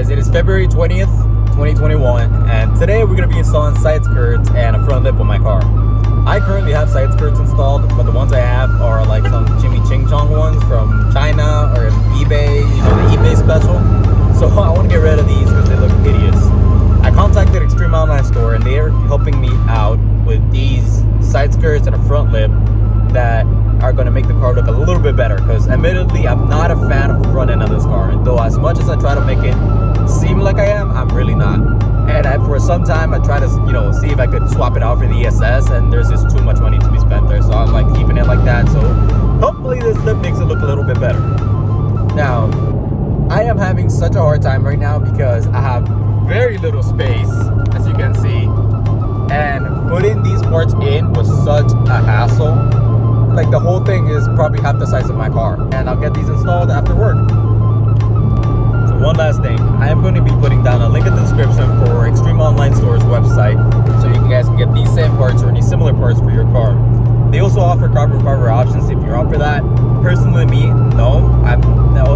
guys, it is February 20th, 2021, and today we're going to be installing side skirts and a front lip on my car. I currently have side skirts installed, but the ones I have are like some CHIMY CHONG ones from China or eBay, you know, the eBay special. So I want to get rid of these because they look hideous. I contacted Extreme Online Store and they are helping me out with these side skirts and a front lip that are going to make the car look a little bit better, because admittedly I'm not a fan of the front end of this car, and though as much as I try to make it seem like I am, I'm really not. And for some time I try to, you know, see if I could swap it out for the ESS, and there's just too much money to be spent there, so I'm like keeping it like that. So hopefully this lip makes it look a little bit better. Now I am having such a hard time right now because I have very little space, as you can see, and putting these parts in was such a hassle. Like the whole thing is probably half the size of my car, and I'll get these installed after work. So one last thing, I am going to be putting down a link in the description for Extreme Online Store's website, so you guys can get these same parts or any similar parts for your car. They also offer carbon fiber options if you're up for that. Personally, me, no, I'm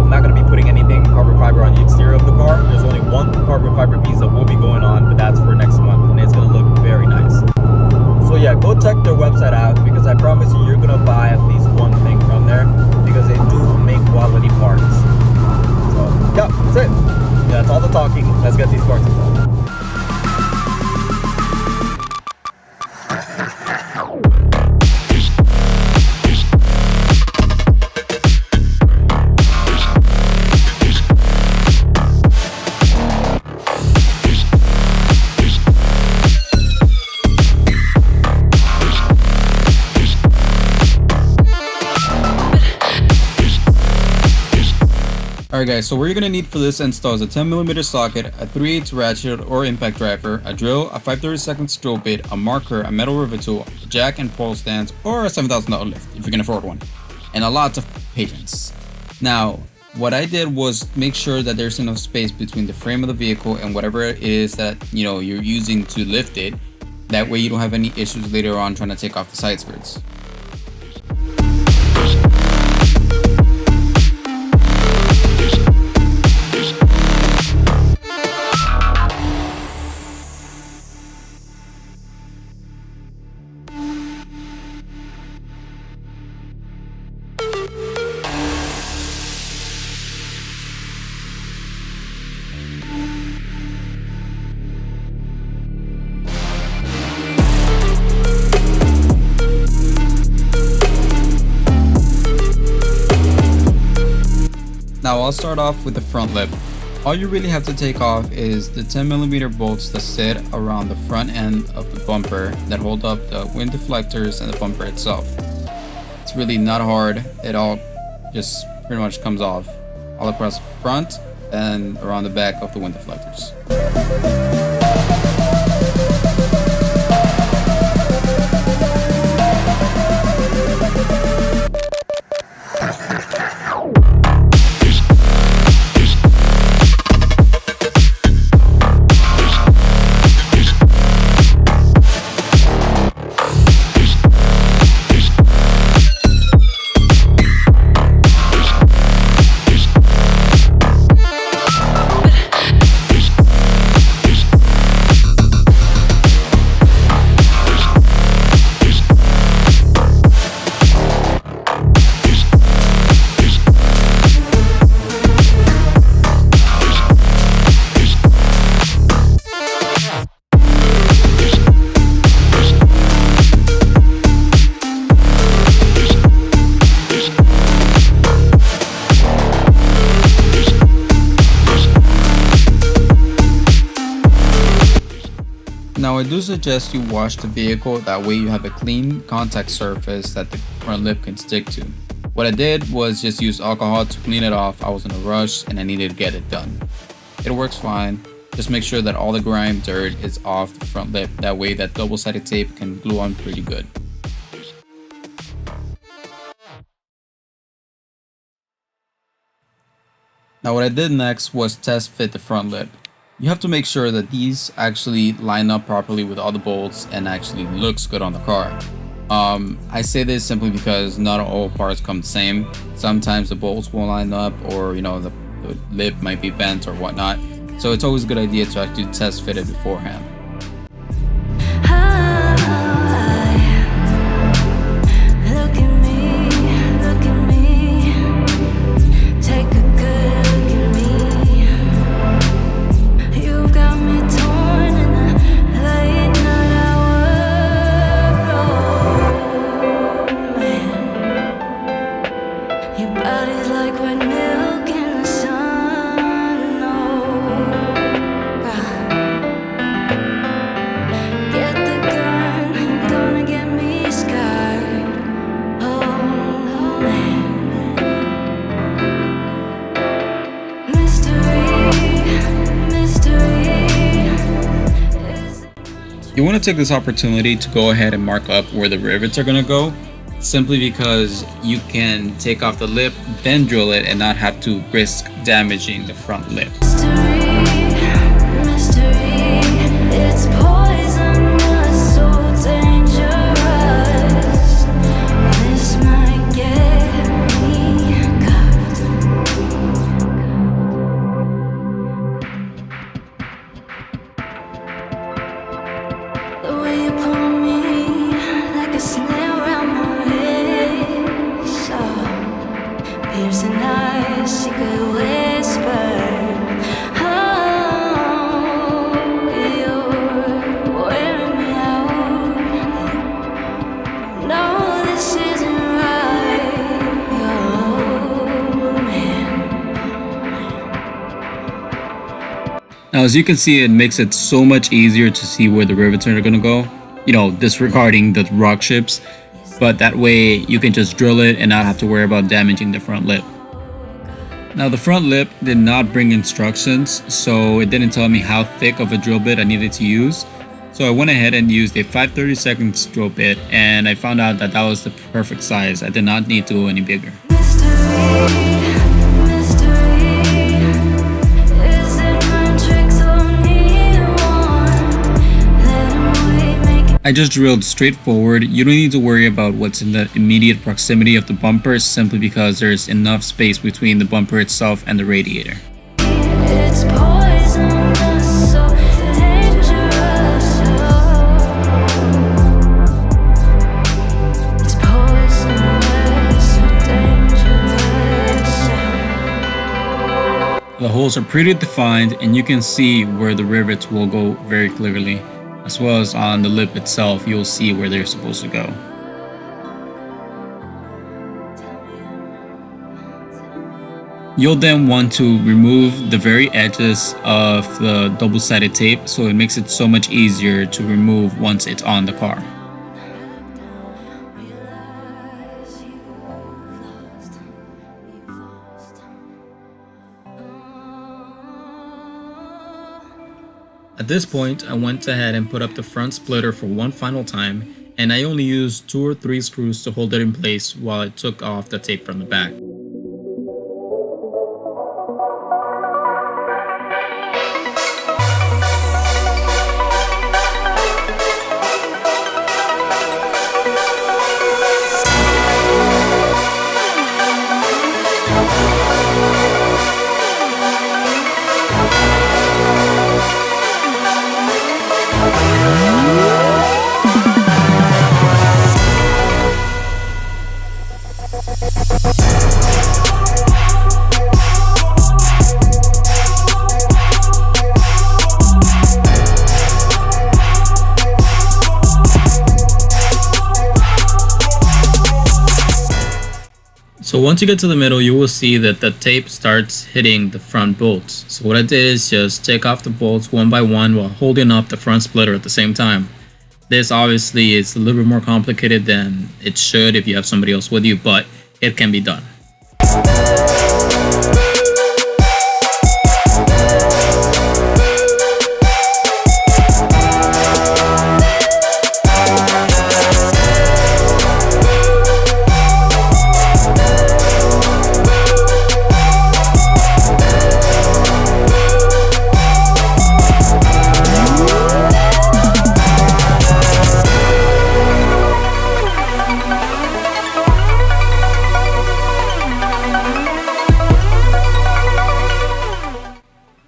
not going to be putting anything carbon fiber on the exterior of the car. There's only one carbon fiber piece that will be going on, but that's for next month, and it's going to look very nice. So yeah, go check their website out, because I promise you, you're gonna buy at least one thing from there, because they do make quality parts. So yeah, that's it. Yeah, that's all the talking. Let's get these parts installed. Alright guys, so what you're going to need for this install is a 10mm socket, a 3/8 ratchet or impact driver, a drill, a 5/32 drill bit, a marker, a metal rivet tool, a jack and pole stands, or a $7,000 lift if you can afford one, and a lot of patience. Now, what I did was make sure that there's enough space between the frame of the vehicle and whatever it is that, you know, you're using to lift it. That way you don't have any issues later on trying to take off the side skirts. Now I'll start off with the front lip. All you really have to take off is the 10mm bolts that sit around the front end of the bumper that hold up the wind deflectors and the bumper itself. It's really not hard. It all just pretty much comes off all across the front and around the back of the wind deflectors. Now I do suggest you wash the vehicle, that way you have a clean contact surface that the front lip can stick to. What I did was just use alcohol to clean it off. I was in a rush and I needed to get it done. It works fine. Just make sure that all the grime dirt is off the front lip, that way that double-sided tape can glue on pretty good. Now what I did next was test fit the front lip. You have to make sure that these actually line up properly with all the bolts and actually looks good on the car. I say this simply because not all parts come the same. Sometimes the bolts won't line up, or the lip might be bent or whatnot. so it's always a good idea to actually test fit it beforehand. You want to take this opportunity to go ahead and mark up where the rivets are going to go, simply because you can take off the lip, then drill it, and not have to risk damaging the front lip. Now, as you can see, it makes it so much easier to see where the rivets are going to go, you know, disregarding the rock chips, but that way you can just drill it and not have to worry about damaging the front lip. Now, the front lip did not bring instructions, so it didn't tell me how thick of a drill bit I needed to use. So I went ahead and used a 5/32 drill bit, and I found out that that was the perfect size. I did not need to go any bigger. I just drilled straight forward. You don't need to worry about what's in the immediate proximity of the bumper, simply because there's enough space between the bumper itself and the radiator. It's poisonous, so dangerous. It's poisonous, so dangerous. The holes are pretty defined, and you can see where the rivets will go very clearly. As well as on the lip itself, you'll see where they're supposed to go. You'll then want to remove the very edges of the double-sided tape, so it makes it so much easier to remove once it's on the car. At this point, I went ahead and put up the front splitter for one final time, and I only used 2 or 3 screws to hold it in place while I took off the tape from the back. So once you get to the middle, you will see that the tape starts hitting the front bolts. So what I did is just take off the bolts one by one while holding up the front splitter at the same time. This obviously is a little bit more complicated than it should if you have somebody else with you, but it can be done.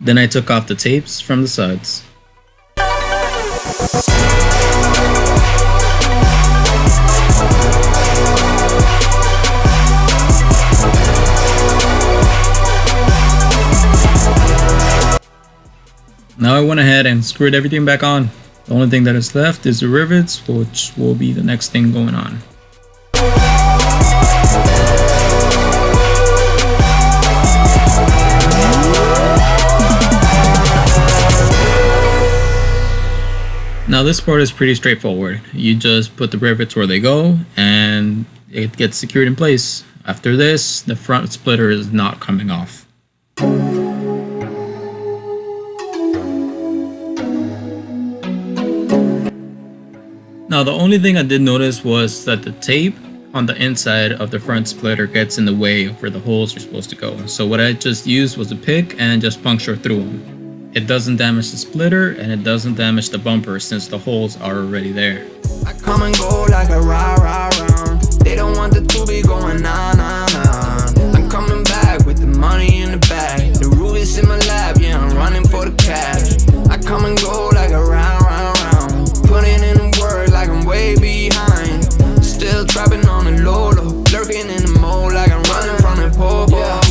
Then I took off the tapes from the sides. Now I went ahead and screwed everything back on. The only thing that is left is the rivets, which will be the next thing going on. Now this part is pretty straightforward. You just put the rivets where they go and it gets secured in place. After this, the front splitter is not coming off. Now the only thing I did notice was that the tape on the inside of the front splitter gets in the way of where the holes are supposed to go. So what I just used was a pick and just puncture through them. It doesn't damage the splitter and it doesn't damage the bumper since the holes are already there. I come and go like a rah-rah-rah. They don't want the two be going nah-nah-nah. I'm coming back with the money in the bag. The rubies in my lap, yeah, I'm running for the cash. I come and go like a round. Putting in the work like I'm way behind. Still trapping on the low, lurking in the mode like I'm running from the pole. Yeah.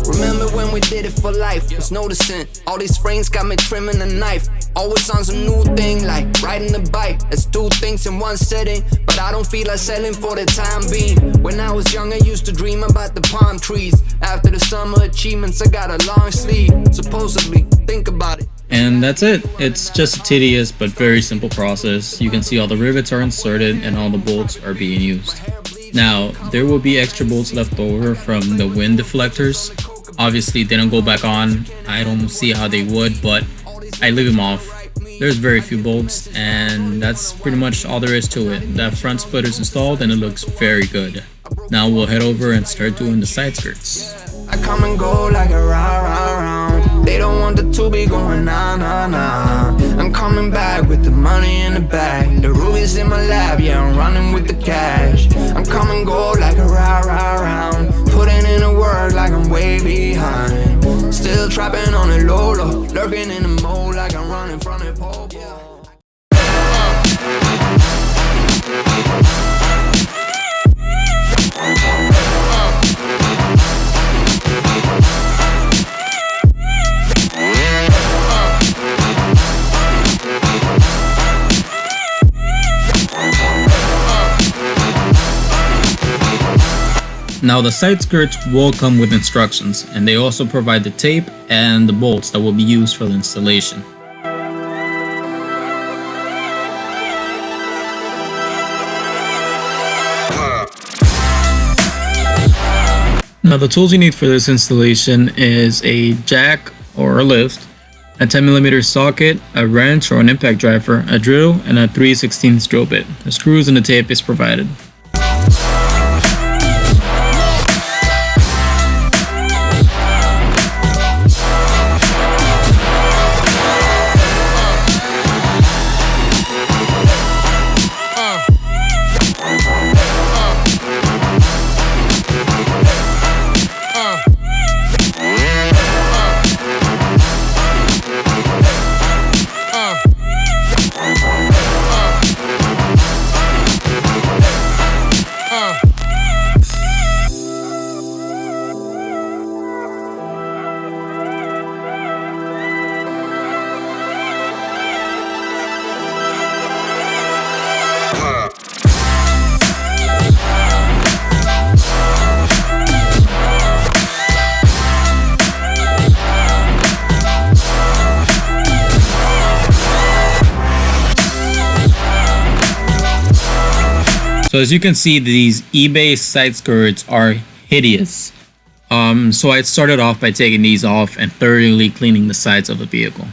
Remember when we did it for life, was noticing all these frames got me trimming a knife. Always on some new thing like riding the bike. Let's do things in one setting, but I don't feel like selling for the time being. When I was young I used to dream about the palm trees. After the summer achievements I got a long sleeve. Supposedly, think about it. And that's it. It's just a tedious but very simple process. You can see all the rivets are inserted and all the bolts are being used. Now, there will be extra bolts left over from the wind deflectors. Obviously, they don't go back on. I don't see how they would, but I leave them off. There's very few bolts, and that's pretty much all there is to it. That front splitter is installed and it looks very good. Now we'll head over and start doing the side skirts. I come and go like a rah-rah-rah. They don't want the two be going nah-nah-nah. I'm coming back with the money in the bag. The rubies in my lap, yeah, I'm running with the cash. I'm coming go like a rah-rah-rah. Putting in the work like I'm way behind. Still trapping on the low, lurking in the mode like I'm running from the pole. Now the side skirts will come with instructions, and they also provide the tape and the bolts that will be used for the installation. Now the tools you need for this installation is a jack or a lift, a 10mm socket, a wrench or an impact driver, a drill, and a 3/16 drill bit. The screws and the tape is provided. So as you can see, these eBay side skirts are hideous. So I started off by taking these off and thoroughly cleaning the sides of the vehicle.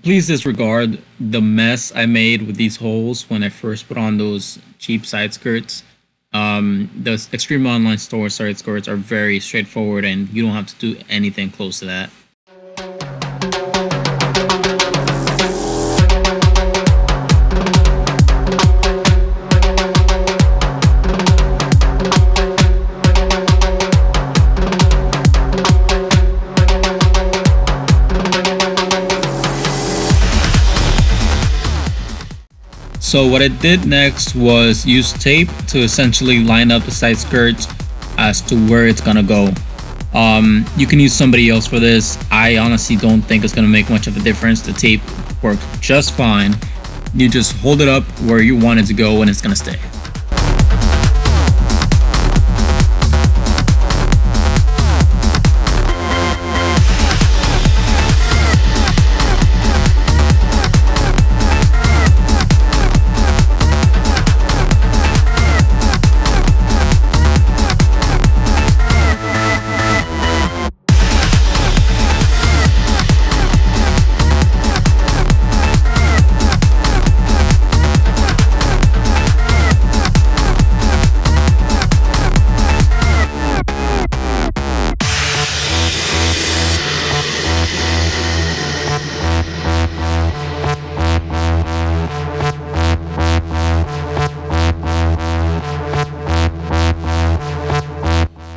Please disregard the mess I made with these holes when I first put on those cheap side skirts. The Extreme Online Store side skirts are very straightforward and you don't have to do anything close to that. So what I did next was use tape to essentially line up the side skirts as to where it's gonna go. You can use somebody else for this. I honestly don't think it's gonna make much of a difference. The tape works just fine. You just hold it up where you want it to go and it's gonna stay.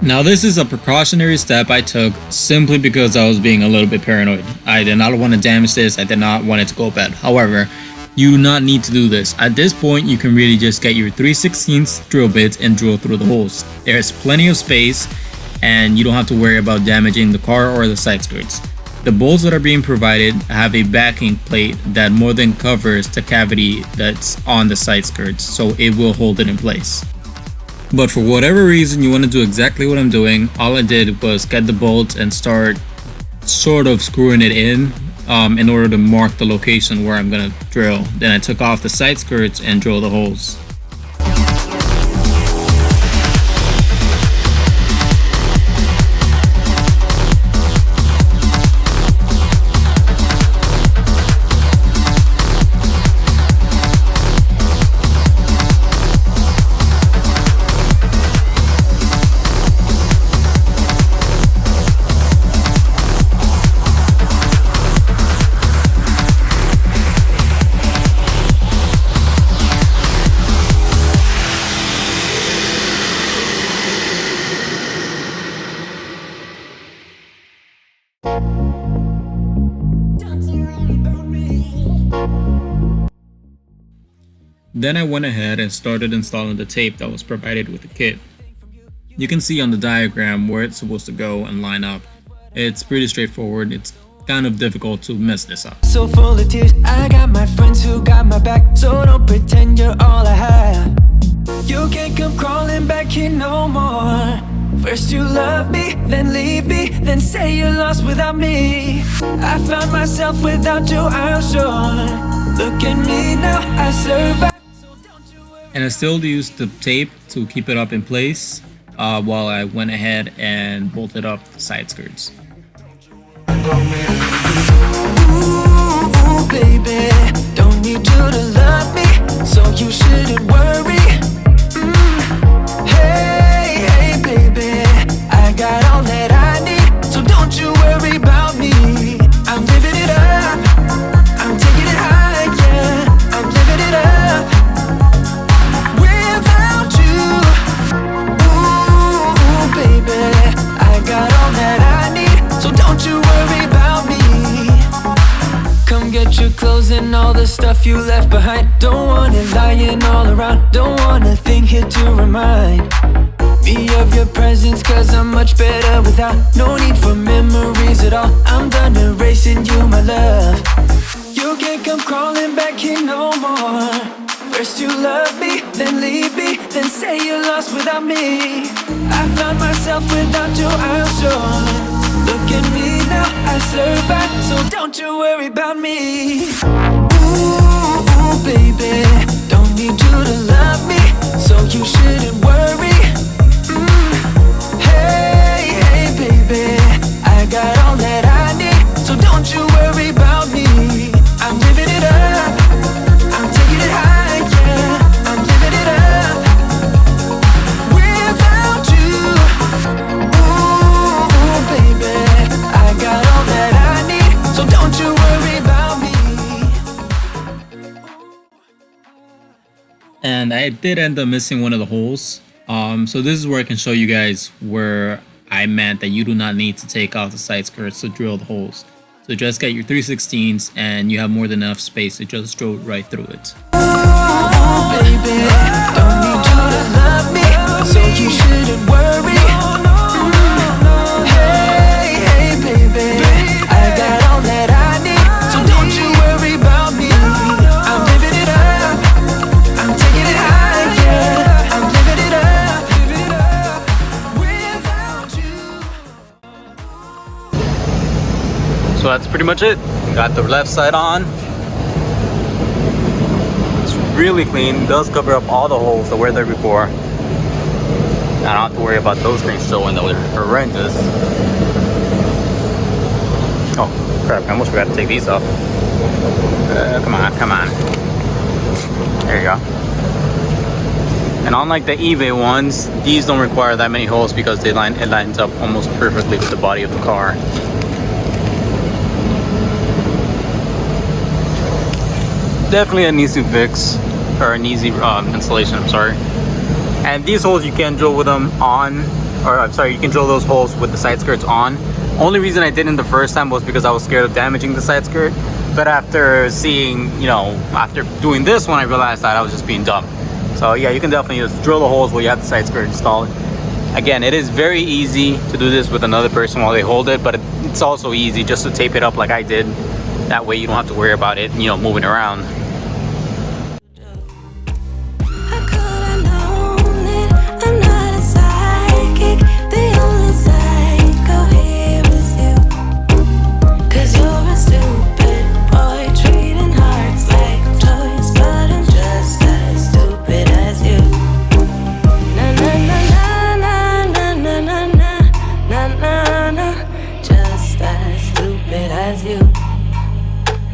Now this is a precautionary step I took simply because I was being a little bit paranoid. I did not want to damage this, I did not want it to go bad. However, you do not need to do this. At this point, you can really just get your 3/16 drill bits and drill through the holes. There's plenty of space and you don't have to worry about damaging the car or the side skirts. The bolts that are being provided have a backing plate that more than covers the cavity that's on the side skirts, so it will hold it in place. But for whatever reason you want to do exactly what I'm doing, all I did was get the bolts and start sort of screwing it in order to mark the location where I'm gonna drill. Then I took off the side skirts and drilled the holes. Then I went ahead and started installing the tape that was provided with the kit. You can see on the diagram where it's supposed to go and line up. It's pretty straightforward. It's kind of difficult to mess this up. So full of tears, I got my friends who got my back, so don't pretend you're all I have. You can't come crawling back here no more. First you love me, then leave me, then say you're lost without me. I found myself without you, I'm sure. Look at me now, I survived. And I still used the tape to keep it up in place while I went ahead and bolted up the side skirts. Ooh, baby, don't need you to love me, so you shouldn't worry. Hey, hey, baby, I got all that I need, so don't you worry about me. I'm living it up, I'm taking it high, yeah, I'm living it up without you. Ooh, baby, I got all that I need, so don't you worry about me. Come get your clothes and all the stuff you left behind. Don't want it lying all around, don't want a thing here to remind me of your presence, cause I'm much better without. No need for memories at all, I'm done erasing you, my love. You can't come crawling back here no more. First you love me, then leave me, then say you're lost without me. I found myself without you, I'm sure. Look at me now, I survived, so don't you worry about me. Ooh, baby, don't need you to love me, so you shouldn't worry. Hey, hey, baby, I got all that I need, so don't you worry about me. and I did end up missing one of the holes. So this is where I can show you guys where I meant that you do not need to take off the side skirts to drill the holes. So just get your 3/16 and you have more than enough space to just drill right through it. Baby, don't need you to love me, so you shouldn't worry. Hey, hey, baby, I got all that I need, so don't you worry about me. I'm living it up, I'm taking it higher, I'm living it up without you. So that's pretty much it. Got the left side on. It's really clean. It does cover up all the holes that were there before. I don't have to worry about those things showing that they're horrendous. Oh crap, I almost forgot to take these off. Come on, come on. There you go. And unlike the eBay ones, these don't require that many holes because it lines up almost perfectly with the body of the car. Definitely an easy fix, or an easy installation, I'm sorry. And these holes you can drill with them on, or I'm sorry, you can drill those holes with the side skirts on. Only reason I didn't the first time was because I was scared of damaging the side skirt. But after seeing, you know, after doing this one, I realized that I was just being dumb. So yeah, you can definitely just drill the holes where you have the side skirt installed. Again, it is very easy to do this with another person while they hold it, but it's also easy just to tape it up like I did. That way you don't have to worry about it, you know, moving around.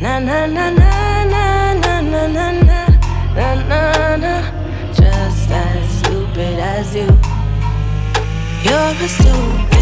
Na na na na na na na na na na na, just as stupid as you. You're a stupid.